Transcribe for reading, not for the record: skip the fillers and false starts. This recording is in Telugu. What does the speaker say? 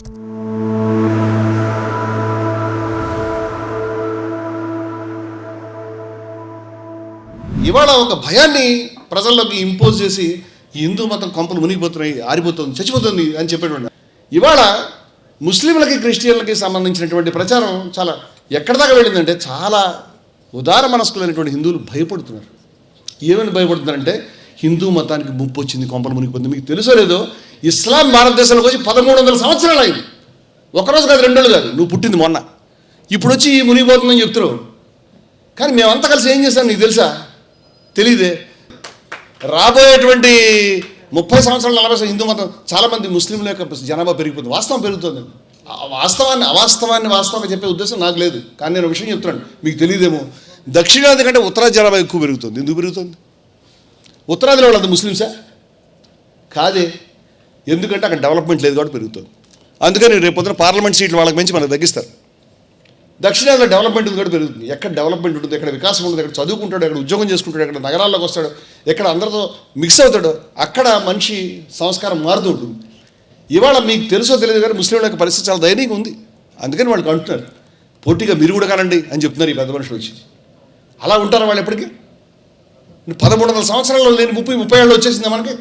ఇవాళ ఒక భయాన్ని ప్రజల్లోకి ఇంపోజ్ చేసి హిందూ మతం కొంపలు మునిగిపోతున్నాయి, ఆరిపోతుంది, చచ్చిపోతుంది అని చెప్పేటువంటి ఇవాళ ముస్లింలకి క్రిస్టియన్లకి సంబంధించినటువంటి ప్రచారం చాలా ఎక్కడి దాకా వెళ్ళిందంటే చాలా ఉదార మనస్కులైనటువంటి హిందువులు భయపడుతున్నారు. ఏమని భయపడుతున్నారంటే హిందూ మతానికి ముప్పు వచ్చింది, కొంపలు మునిగిపోతుంది. మీకు తెలుసో లేదో ఇస్లాం భారతదేశంలోకి వచ్చి 1300 సంవత్సరాలు అయింది. ఒకరోజు కాదు, 2 రోజులు కాదు. నువ్వు పుట్టింది మొన్న, ఇప్పుడు వచ్చి మునిగిపోతుందని చెప్తున్నావు. కానీ మేమంతా కలిసి ఏం చేస్తాం నీకు తెలుసా? తెలీదే. రాబోయేటువంటి 30 సంవత్సరాలు 40 సంవత్సరాలు హిందూ మతం చాలామంది ముస్లింల యొక్క జనాభా పెరిగిపోతుంది. వాస్తవం పెరుగుతుంది. వాస్తవాన్ని వాస్తవంగా చెప్పే ఉద్దేశం నాకు లేదు. కానీ నేను విషయం చెప్తున్నాను, మీకు తెలియదేమో. దక్షిణాది కంటే ఉత్తరాది జనాభా ఎక్కువ పెరుగుతుంది. ఎందుకు పెరుగుతుంది? ఉత్తరాదిలో వాళ్ళది ముస్లింసా? కాదే. ఎందుకంటే అక్కడ డెవలప్మెంట్ లేదు కాబట్టి పెరుగుతుంది. అందుకని రేపు పొద్దున పార్లమెంట్ సీట్లు వాళ్ళకి మంచి మనకు తగ్గిస్తారు. దక్షిణాదిలో డెవలప్మెంట్ ఉంది కూడా పెరుగుతుంది. ఎక్కడ డెవలప్మెంట్ ఉంటుంది, ఎక్కడ వికాసం ఉంటుంది, ఎక్కడ చదువుకుంటాడు, ఎక్కడ ఉద్యోగం చేసుకుంటాడు, ఎక్కడ నగరాల్లోకి వస్తాడు, ఎక్కడ అందరితో మిక్స్ అవుతాడు, అక్కడ మనిషి సంస్కారం మారుతూ ఉంటుంది. ఇవాళ మీకు తెలుసో తెలియదు కానీ ముస్లింల యొక్క పరిస్థితి చాలా దయనీయంగా ఉంది. అందుకని వాళ్ళు అంటున్నారు పోటీగా మీరు కూడా కానండి అని చెప్తున్నారు ఈ పెద్ద మనుషులు వచ్చి. అలా ఉంటారా వాళ్ళు ఎప్పటికీ? 1300 సంవత్సరాల్లో లేని 30 ఏళ్ళు వచ్చేసిందా మనకి?